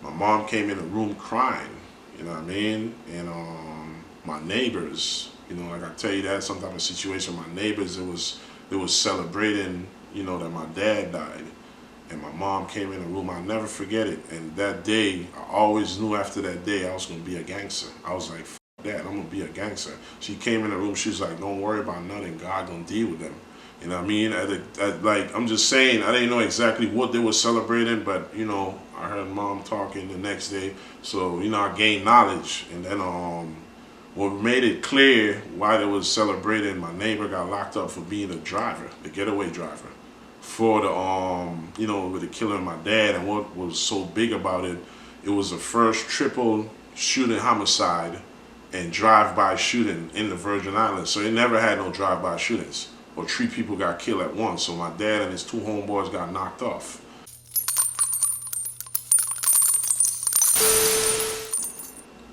my mom came in the room crying, you know what I mean? And my neighbors, you know, like I tell you that, some type of situation, my neighbors, it was celebrating, you know, that my dad died. And my mom came in the room, I'll never forget it. And that day, I always knew after that day I was gonna be a gangster. I was like, F that, I'm gonna be a gangster. She came in the room, she was like, don't worry about nothing, God gonna deal with them. You know what I mean? Like, I'm just saying, I didn't know exactly what they were celebrating, but, you know, I heard mom talking the next day. So, you know, I gained knowledge. And then what made it clear why they was celebrating, my neighbor got locked up for being a driver, the getaway driver, for the, you know, with the killing of my dad. And what was so big about it, it was the first triple shooting homicide and drive-by shooting in the Virgin Islands. So it never had no drive-by shootings, or 3 people got killed at once. So my dad and his 2 homeboys got knocked off.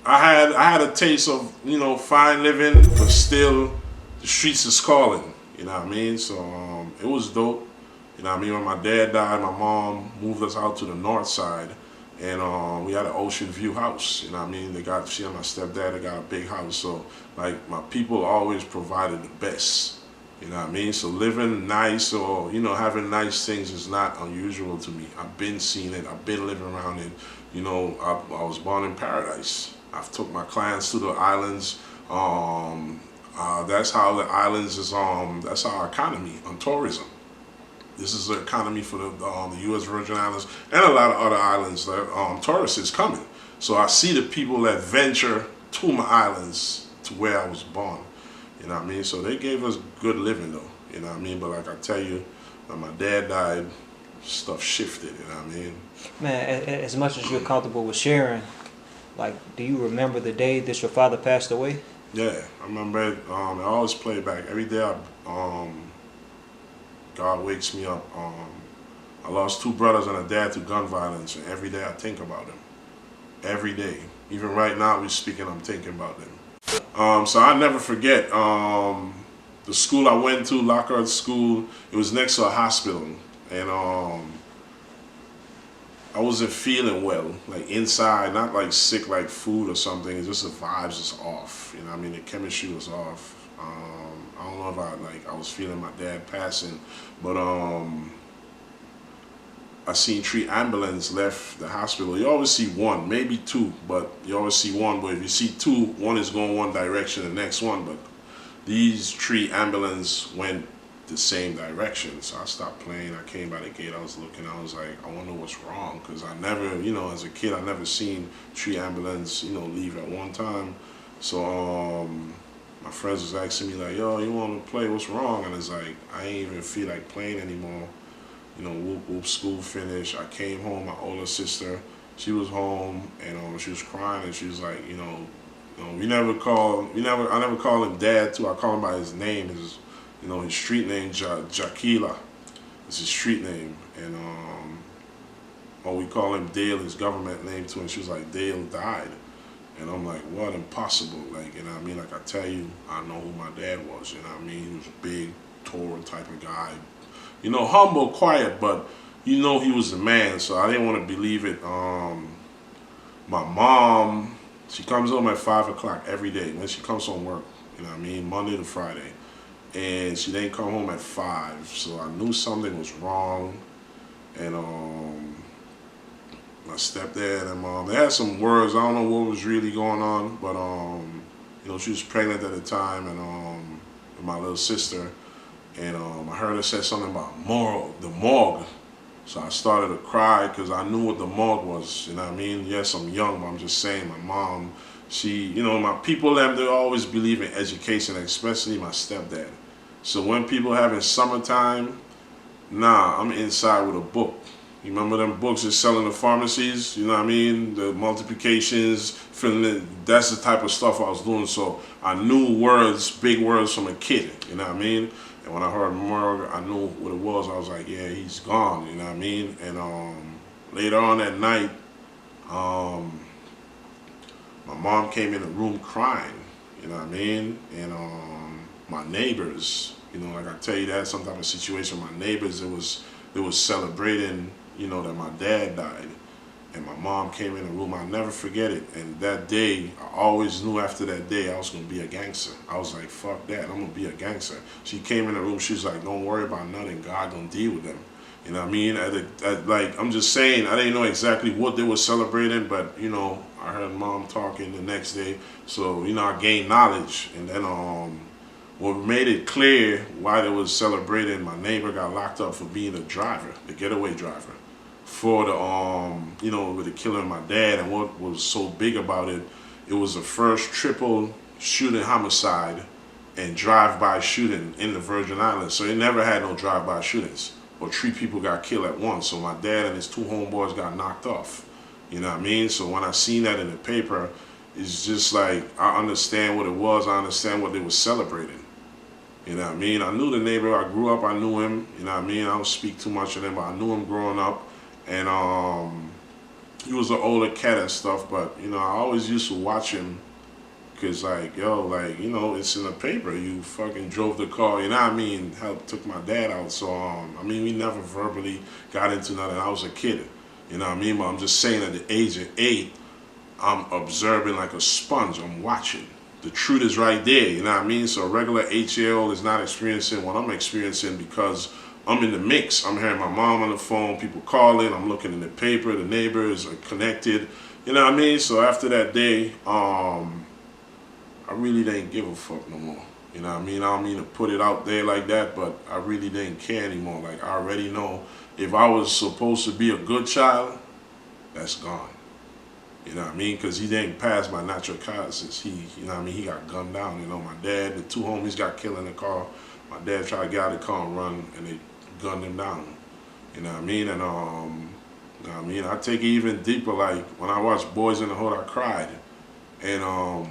I had a taste of, you know, fine living, but still the streets is calling. You know what I mean? So it was dope. You know what I mean? When my dad died, my mom moved us out to the north side, and we had an ocean view house. You know what I mean? She and my stepdad, they got a big house. So like, my people always provided the best. You know what I mean? So living nice, or, you know, having nice things is not unusual to me. I've been seeing it. I've been living around it. You know, I was born in paradise. I've took my clients to the islands. That's how the islands is. That's our economy on tourism. This is the economy for the U.S. Virgin Islands and a lot of other islands that tourists is coming. So I see the people that venture to my islands, to where I was born. You know what I mean? So they gave us good living though. You know what I mean? But like I tell you, when my dad died, stuff shifted. You know what I mean? Man, as much as you're comfortable with sharing, like, do you remember the day that your father passed away? Yeah, I remember it. I always play back every day. God wakes me up. I lost 2 brothers and a dad to gun violence, and every day I think about them. Every day. Even right now we're speaking, I'm thinking about them. So I never forget the school I went to, Lockhart School. It was next to a hospital, and I wasn't feeling well, like inside, not like sick like food or something. It's just the vibes was off. You know what I mean? The chemistry was off. I don't know if I was feeling my dad passing, but I seen 3 ambulances left the hospital. You always see 1, maybe 2, but you always see 1. But if you see 2, 1 is going one direction, the next one. But these 3 ambulances went the same direction. So I stopped playing. I came by the gate. I was looking. I was like, I wonder what's wrong, because I never, you know, as a kid, I never seen 3 ambulances, you know, leave at one time. So my friends was asking me like, yo, you want to play? What's wrong? And it's like, I ain't even feel like playing anymore. You know, whoop whoop, school finished. I came home. My older sister, she was home, and she was crying, and she was like, I never call him Dad too. I call him by his name. His, you know, his street name, Jaquila. It's his street name, and or we call him Dale, his government name too. And she was like, Dale died, and I'm like, what? Impossible. Like, you know what I mean? Like, I tell you, I know who my dad was. You know what I mean? He was a big, tall type of guy. You know, humble, quiet, but you know he was a man, so I didn't want to believe it. My mom, she comes home at 5 o'clock every day. When she comes from work, you know what I mean, Monday to Friday. And she didn't come home at 5, so I knew something was wrong. And my stepdad and mom, they had some words. I don't know what was really going on, but you know, she was pregnant at the time, and with my little sister. And I heard her say something about the morgue. So I started to cry because I knew what the morgue was. You know what I mean? Yes, I'm young, but I'm just saying, my mom, she, you know, my people, they always believe in education, especially my stepdad. So when people having summertime, nah, I'm inside with a book. You remember them books that's selling the pharmacies? You know what I mean? The multiplications, that's the type of stuff I was doing. So I knew words, big words from a kid. You know what I mean? And when I heard morgue, I knew what it was. I was like, yeah, he's gone, you know what I mean? And later on that night, my mom came in the room crying, you know what I mean? And my neighbors, you know, like I tell you that, some type of situation, my neighbors, it was celebrating, you know, that my dad died. And my mom came in the room. I'll never forget it. And that day, I always knew after that day I was going to be a gangster. I was like, fuck that. I'm going to be a gangster. She came in the room. She was like, don't worry about nothing. God going to deal with them. You know what I mean? Like, I'm just saying, I didn't know exactly what they were celebrating, but, you know, I heard mom talking the next day. So, you know, I gained knowledge. And then what made it clear why they was celebrating, my neighbor got locked up for being a driver, the getaway driver, for the, you know, with the killing of my dad. And what was so big about it, it was the first triple shooting homicide and drive-by shooting in the Virgin Islands. So it never had no drive-by shootings, or 3 people got killed at once. So my dad and his 2 homeboys got knocked off. You know what I mean? So when I seen that in the paper, it's just like, I understand what it was. I understand what they were celebrating. You know what I mean? I knew the neighbor. I grew up. I knew him. You know what I mean? I don't speak too much of him, but I knew him growing up. And he was an older cat and stuff. But, you know, I always used to watch him. Because, like, yo, like, you know, it's in the paper. You fucking drove the car. You know what I mean? Helped took my dad out. So, I mean, we never verbally got into nothing. I was a kid. You know what I mean? But I'm just saying, at the age of 8, I'm observing like a sponge. I'm watching. The truth is right there, you know what I mean? So a regular 8-year-old is not experiencing what I'm experiencing because I'm in the mix. I'm hearing my mom on the phone, people calling, I'm looking in the paper, the neighbors are connected, you know what I mean? So after that day, I really didn't give a fuck no more. You know what I mean? I don't mean to put it out there like that, but I really didn't care anymore. Like, I already know if I was supposed to be a good child, that's gone. You know what I mean? Because he didn't pass my natural causes. He, you know what I mean? He got gunned down. You know, my dad, the 2 homies got killed in the car. My dad tried to get out of the car and run, and they gunned him down. You know what I mean? And, you know what I mean? I take it even deeper. Like, when I watched Boys in the Hood, I cried. And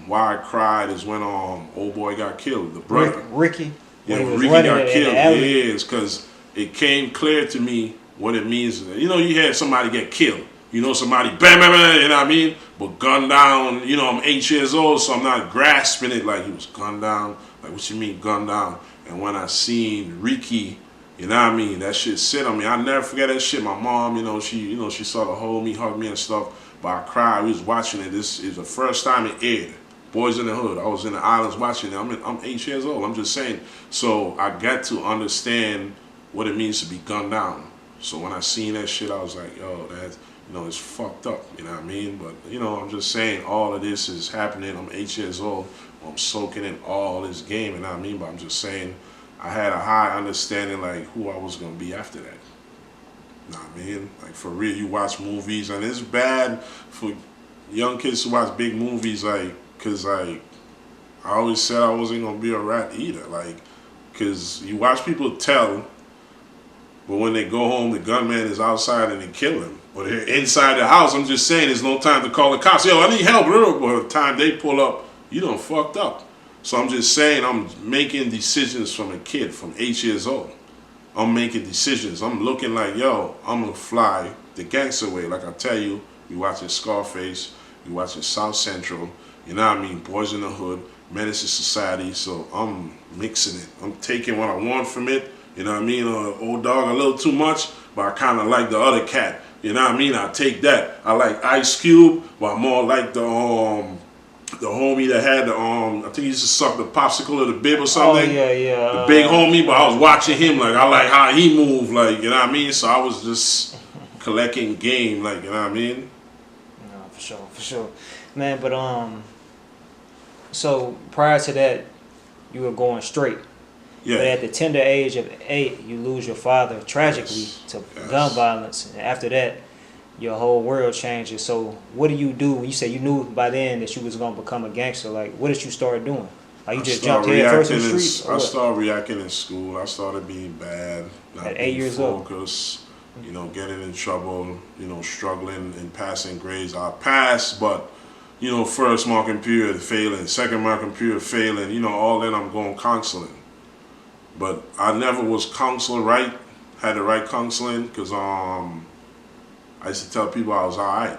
why I cried is when old boy got killed, the brother. Ricky? Yeah, when Ricky got killed. Yeah, it's because it came clear to me what it means. You know, you had somebody get killed. You know, somebody, bam, bam, bam, you know what I mean? But gunned down, you know, I'm 8 years old, so I'm not grasping it like he was gunned down. Like, what you mean, gunned down? And when I seen Ricky, you know what I mean? That shit sit on me. I'll never forget that shit. My mom, you know, she sort of hold me, hug me and stuff. But I cried. We was watching it. This is the first time it aired. Boys in the Hood. I was in the islands watching it. I'm 8 years old. I'm just saying. So I got to understand what it means to be gunned down. So when I seen that shit, I was like, yo, that's, you know, it's fucked up, you know what I mean? But, you know, I'm just saying all of this is happening. I'm 8 years old. I'm soaking in all this game, you know what I mean? But I'm just saying I had a high understanding, like, who I was going to be after that. You know what I mean? Like, for real, you watch movies, and it's bad for young kids to watch big movies, like, because, like, I always said I wasn't going to be a rat either, like, because you watch people tell, but when they go home, the gunman is outside and they kill him. Or they're inside the house. I'm just saying there's no time to call the cops. Yo, I need help. But by the time they pull up, you done fucked up. So I'm just saying I'm making decisions from a kid, from 8 years old. I'm making decisions. I'm looking like, yo, I'm going to fly the gangster way. Like I tell you, you watching Scarface, you watching South Central, you know what I mean, Boys in the Hood, Menace to Society. So I'm mixing it. I'm taking what I want from it. You know what I mean? Old dog a little too much, but I kind of like the other cat. You know what I mean? I take that. I like Ice Cube, but I more like the homie that had the I think he used to suck the popsicle or the bib or something. Oh yeah. The big homie, but I was watching him like I like how he moved, like, you know what I mean? So I was just collecting game, like, you know what I mean? No, for sure. Man, but so prior to that you were going straight. Yeah. But at the tender age of 8, you lose your father tragically to gun violence. And after that, your whole world changes. So what do? You said you knew by then that you was going to become a gangster. Like, what did you start doing? Like, you just jumped head first in the streets? I started reacting in school. I started being bad. Not at 8 years old? You know, getting in trouble, you know, struggling in passing grades. I passed, but, you know, first marking period failing, second marking period failing, you know, all that I'm going counseling. But I never was counseled right, had the right counseling, because I used to tell people I was all right.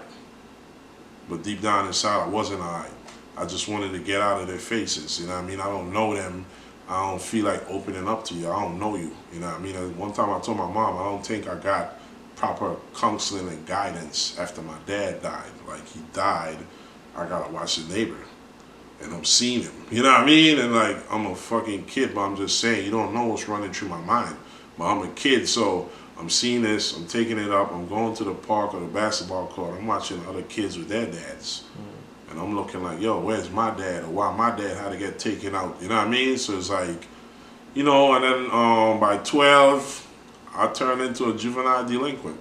But deep down inside, I wasn't all right. I just wanted to get out of their faces, you know what I mean? I don't know them. I don't feel like opening up to you. I don't know you, you know what I mean? One time I told my mom, I don't think I got proper counseling and guidance after my dad died. Like, he died, I gotta watch the neighbor. And I'm seeing him. You know what I mean? And like, I'm a fucking kid, but I'm just saying, you don't know what's running through my mind. But I'm a kid, so I'm seeing this, I'm taking it up, I'm going to the park or the basketball court, I'm watching other kids with their dads. And I'm looking like, yo, where's my dad? Or why my dad had to get taken out? You know what I mean? So it's like, you know, and then by 12, I turned into a juvenile delinquent.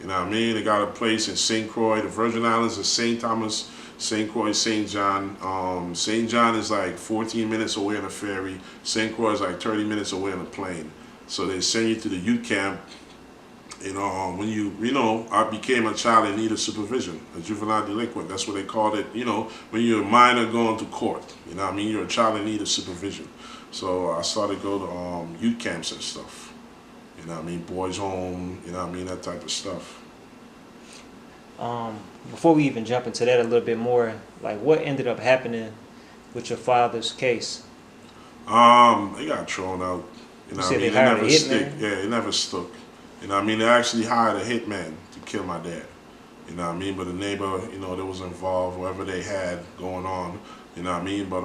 You know what I mean? They got a place in St. Croix. The Virgin Islands is St. Thomas, St. Croix, St. John. St. John is like 14 minutes away on a ferry. St. Croix is like 30 minutes away on a plane. So they send you to the youth camp. When I became a child in need of supervision, a juvenile delinquent. That's what they called it. You know, when you're a minor going to court. You know what I mean? You're a child in need of supervision. So I started to go to youth camps and stuff. You know what I mean? Boys home, you know what I mean? That type of stuff. Before we even jump into that a little bit more, like what ended up happening with your father's case? They got thrown out. You know what I mean? They hired never a stick. hitman? Yeah, it never stuck. You know what I mean? They actually hired a hitman to kill my dad. You know what I mean? But the neighbor, you know, that was involved, whatever they had going on, you know what I mean? But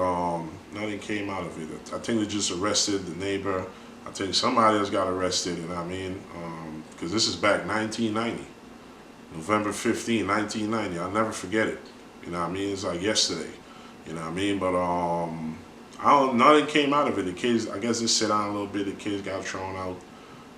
nothing came out of it. I think they just arrested the neighbor. I think somebody else got arrested, you know what I mean? Because this is back 1990. November 15, 1990. I'll never forget it. You know what I mean? It's like yesterday. You know what I mean? But nothing came out of it. The kids, I guess, just sit down a little bit. The kids got thrown out.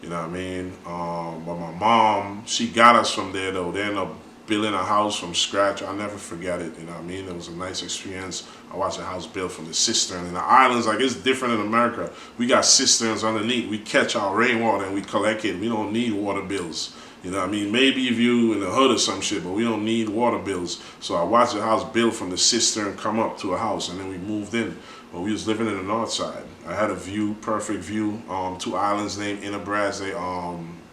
You know what I mean? But my mom, she got us from there, though. They ended up building a house from scratch. I'll never forget it. You know what I mean? It was a nice experience. I watched a house built from the cistern. In the islands, like, it's different in America. We got cisterns underneath. We catch our rainwater and we collect it. We don't need water bills. You know what I mean? Maybe if you in the hood or some shit, but we don't need water bills. So I watched the house built from the cistern come up to a house, and then we moved in. But we was living in the north side. I had a view, perfect view. 2 islands named Innocence. They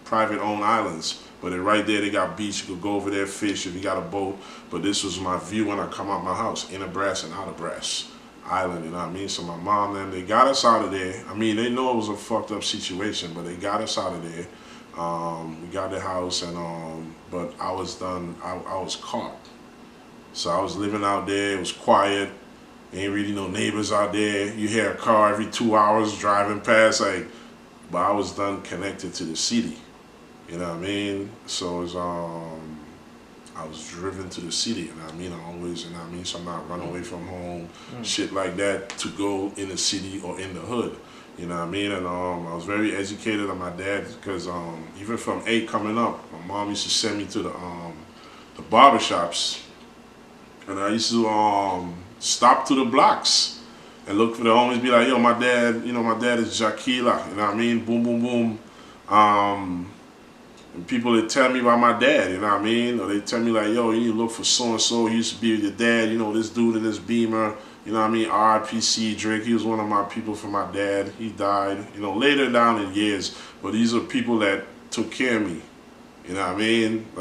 private owned islands. But right there, they got beach. You could go over there, fish if you got a boat. But this was my view when I come out my house, Innocence and Outerbrass Island, you know what I mean? So my mom and them, they got us out of there. I mean, they know it was a fucked up situation, but they got us out of there. We got the house, and but I was done. I was caught. So I was living out there. It was quiet. Ain't really no neighbors out there. You hear a car every 2 hours driving past, like. But I was done connected to the city. You know what I mean? So it's I was driven to the city, you know what I mean? I always, you know what I mean? So I'm not running away from home, shit like that, to go in the city or in the hood. You know what I mean? And I was very educated on my dad, because even from 8 coming up, my mom used to send me to the barbershops, and I used to stop to the blocks and look for the homies, be like, yo, my dad, you know, my dad is Jaquila, you know what I mean? Boom, boom, boom. And people that tell me about my dad, you know what I mean? Or they tell me like, yo, you need to look for so-and-so, he used to be with your dad, you know, this dude in this Beamer, you know what I mean? RIPC Drake, he was one of my people for my dad. He died, you know, later down in years. But these are people that took care of me, you know what I mean? Like,